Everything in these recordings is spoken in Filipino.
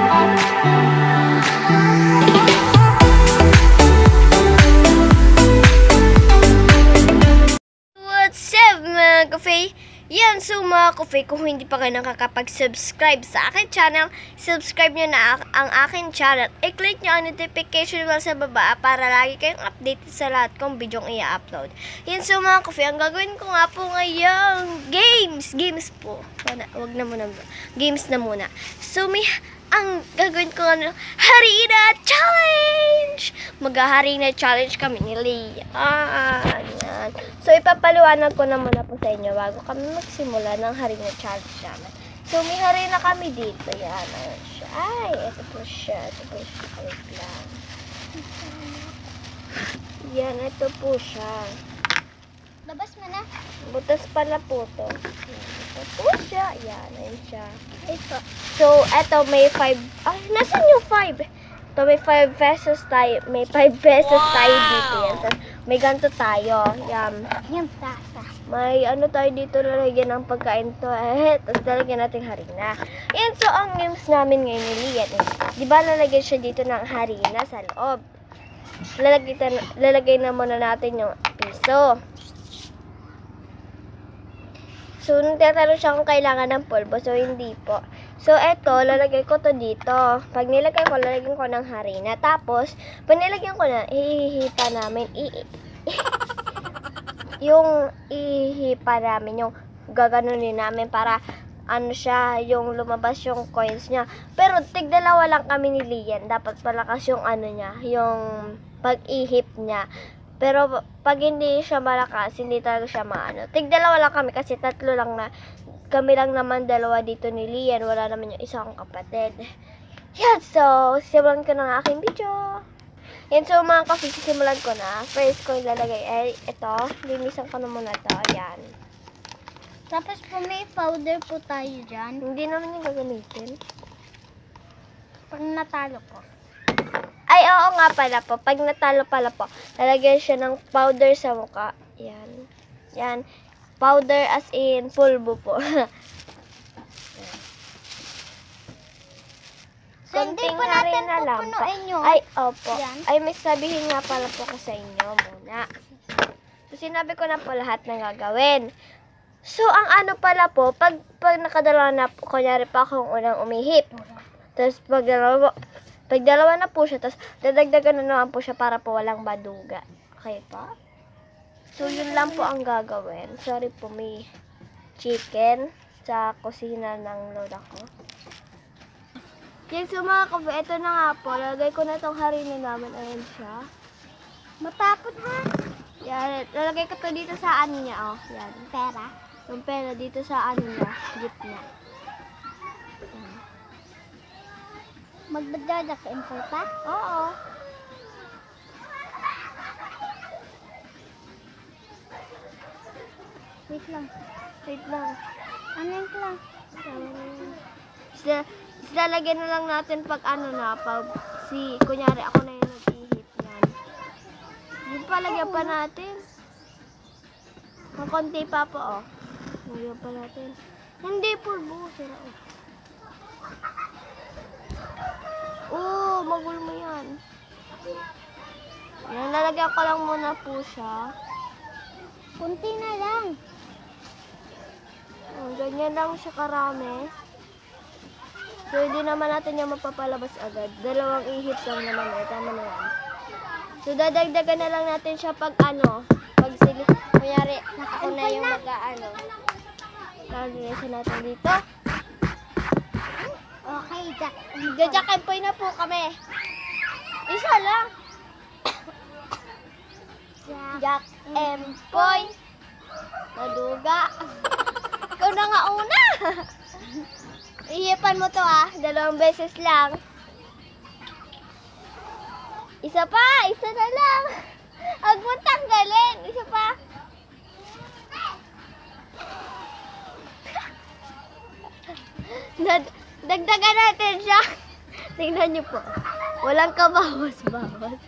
What's up mga kafe? Yan, so mga kafe, kung hindi pa kayo nakakapag-subscribe sa akin channel, subscribe nyo na ang akin channel. I-click nyo ang notification bell sa baba para lagi kayong updated sa lahat kong bidyong i-upload. Yan, so mga kafe, ang gagawin ko nga po ngayon, games po. Wag na muna, games na muna. So ang gagawin ko ano, Harina Challenge! Mag-Harina Challenge kami ni Leah. Yan. So, ipapaliwanag ko na muna po sa inyo bago kami magsimula ng Harina Challenge namin. So, may harina kami dito. Yan. Ayan siya. Ay, ito po siya. Wait lang. Yan, ito po siya. Labas mo na. Butas pala po to. Ito po siya. Yan, ayan siya. Ito. So, ito may 5. Ay, nasan yung 5? Ito may 5 pesos tayo. May 5 pesos tayo dito. Yan. So, may ganito tayo. Yan. Yung tasa. May ano tayo dito, lalagyan ng pagkain to. Tapos lalagyan natin harina. Yan. So, ang games namin ngayon ni Lian. Diba lalagyan siya dito ng harina sa loob. Lalagay na muna natin yung piso. So, nagtatanong siya kung kailangan ng pulbo. So, hindi po. So, eto, lalagay ko to dito. Pag nilagay ko, lalagyan ko ng harina. Tapos, pag nilagyan ko na, ihihipa namin. Yung ihihipa namin, yung gaganunin namin para, ano siya, yung lumabas yung coins niya. Pero, tig-dalawa lang kami ni Lian. Dapat malakas yung ano niya, yung pag-ihip niya. Pero, pag hindi siya malakas, hindi talaga siya maano. Tig-dalawa lang kami kasi tatlo lang na, kami lang naman dalawa dito ni Lian. Wala naman yung isang kapatid. Yan, so, simulan ko ng aking video. Yan, so, mga kasi, simulan ko na. First ko ilalagay ay, ito. Linisan ko na muna to. Yan. Tapos po may powder po tayo dyan. Hindi naman yung gagamitin. Pag natalo po. Ay, oo nga pala po. Pag natalo pala po, lalagyan siya ng powder sa mukha. Yan. Yan. Powder as in pulbo po. So, hindi po natin pupunuin yun. Ay, opo. Yan. Ay, may sabihin nga pala po ko sa inyo muna. So, sinabi ko na po lahat ng gagawin. So, ang ano pala po, pag nakadalawa na po, kunyari pa akong unang umihip. Tapos, pag dalawa na po siya, tapos dadagdagan na naman po siya para po walang baduga. Okay pa? So, yun lang po ang gagawin. Sorry po, may chicken sa kusina ng lola ko. Yan, so mga kape, ito na nga po. Lalagay ko na itong harina namin. Ayan siya. Matapot ha? Yan, lalagay ko to dito sa ano niya, oh. Yan. Pera. Yung pera dito sa ano niya, gitna. Magdadakain po pa? Oo. Wait lang. Wait lang. Ano yung lang? Lalagyan na lang natin pag ano na, pag kunyari ako na yung nag-ihip yan. Yung palagyan pa natin. Ang konti pa po, oh. Lagyan pa natin. Hindi, pulbo. Sira, oh. Oo, magulmo yan. Yan, lalagyan ko lang muna po siya. Kunti na lang. Ganyan lang siya karami. So, hindi naman natin yung mapapalabas agad. Dalawang ihip lang naman eh. Tama na yan. So, dadagdagan na lang natin siya pag ano. Pag sige, kunyari, ako na yung mag-ano. Lalagyan natin dito. Okay, Jack. Jack and Poy na po kami. Isa lang. Jack and Poy. Maduga. Ikaw na nga una. Ihipan mo to ah. 2 beses lang. Isa pa. Isa na lang. Huwag mo tanggalin. Isa pa. Dagdagan natin siya. Tingnan niyo po. Walang kabawas-bawas.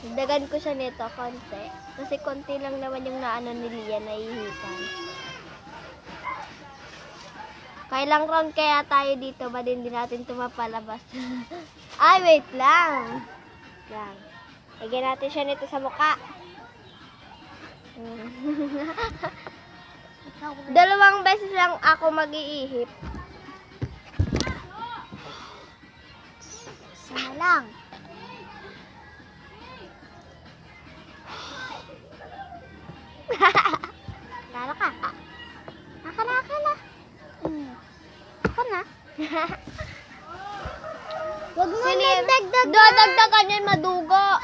Dagdagan ko siya nito konti. Kasi konti lang naman yung naano ni Lian na ihipan. Kailang round kaya tayo dito? Ba din natin ito mapalabas? Ay, wait lang. Lang. Lagyan natin siya nito sa mukha. Dalawang beses lang ako mag-iihip. Sana lang. Lalo ka. Aka na. Aka na. Huwag mo dagdag. Dadagdagan yan, maduga.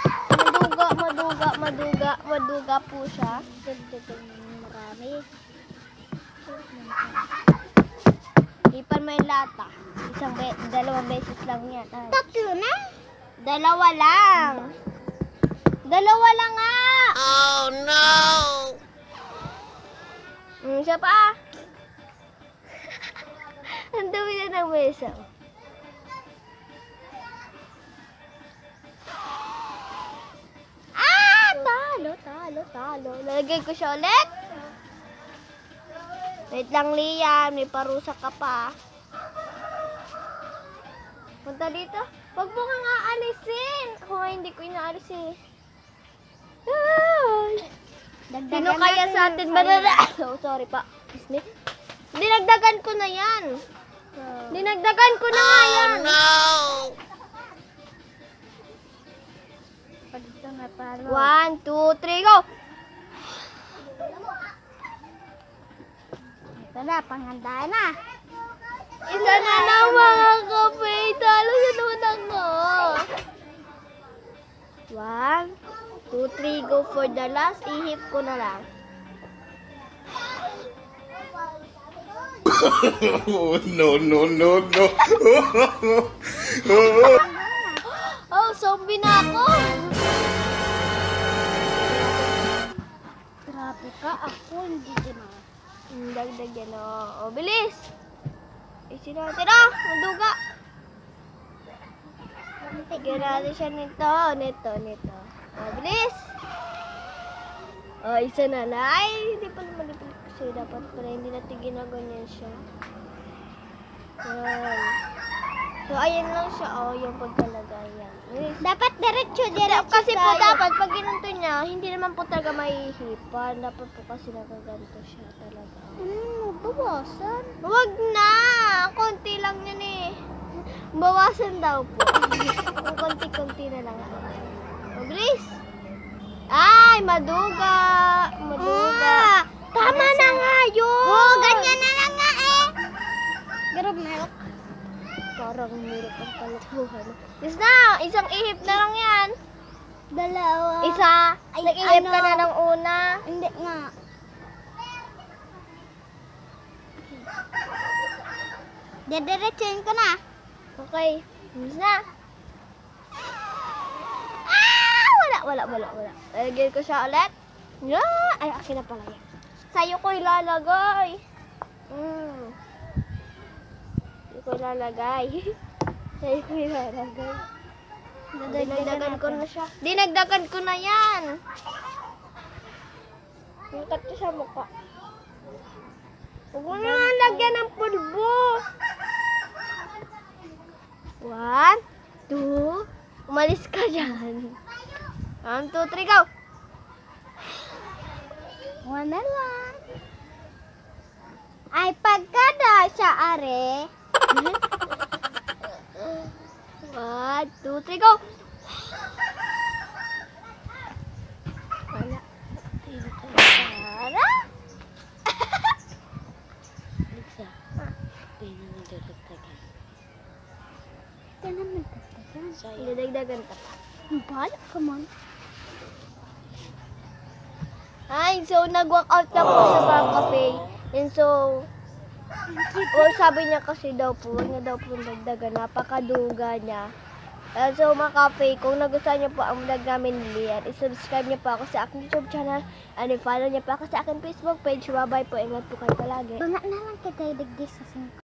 Maduga po siya. Dagdagan mo marami. Ipan mo yung lata. Dalawang beses lang yan. Ay. Tatlo na. Dalawa lang. Dalawa lang nga. Oh, no. Siya pa. Ang dami na ng mesa. Ah! Talo. Lagay ko siya ulit. Wait lang, Liam. May parusa ka pa. Punta dito. Huwag mo kang aalisin. Ako nga hindi ko inaalis eh. Ay! Sino kaya sa atin banana? Oh, sorry pa. Excuse me. Dinagdagan ko na yan. Dinagdagan ko na nga yan. Pag ito na palo. 1, 2, 3, go! Ito na, panghandaan na. Isa na lang mga kape. Talo sa naman ako. 1, 2, 3, go for the last. Ihip ko na lang. No. Oh, zombie na ako. Grabe ka, ako hindi din ako. Dagdag yan o. Oh, bilis. Isin natin. Oh, maduga. Tigyan natin siya nito. Oh, bilis. Oh, isa na lang. Ay, hindi pa naman kasi dapat pala hindi natin ginaganyan siya. Yan. So, ayan lang siya. Oh, yung pagkalagay yan. Bilis. Dapat diretso Kasi po tayo. dapat pag ginunto niya, hindi naman po talaga mahihipan. Dapat po kasi nagaganto siya talaga. Bawasan. Huwag na! Konti lang yun eh. Bawasan daw po. Konti-konti na lang. Mabilis! Ay, maduga! Tama na nga yun! Oo, ganyan na lang nga eh. Garog na yun. Parang mirip ang kalukuhan. Yes na! Isang ihip na lang yan. Dalawa. Isa! Ay, Nag-ihip ka ano? na ng una. Hindi nga. Didiretsuin ko na. Okay. Yes na! Wala. Lagyan ko siya ulit. Yeah! Ay, akin na pala yan. Sa'yo ko ilalagay. Sa'yo ko ilalagay. Dinagdagan ko na siya. Dinagdagan ko na yan. Ikat ko sa mukha. Huwag mo na lagyan ng pulbo. 1, 2, umalis ka dyan. 1, 2, 3, go! One na lang. Ay, pagkada siya, are. 1, 2, 3, go! Wala. Tara! Ito naman tatagan. Dinagdagan ka pa. Bala ka man. Ay, so nag-walk out na po sa mga cafe. And so, sabi niya kasi daw po, huwag niya daw po dagdagan, napakaduga niya. So mga cafe, kung nagustuhan niyo po ang vlog namin Lian, i-subscribe niyo po ako sa aking YouTube channel and i-follow niyo po ako sa aking Facebook page. Bye-bye po, ingat po kayo palagi. Banga na lang kita idigdis sa 5.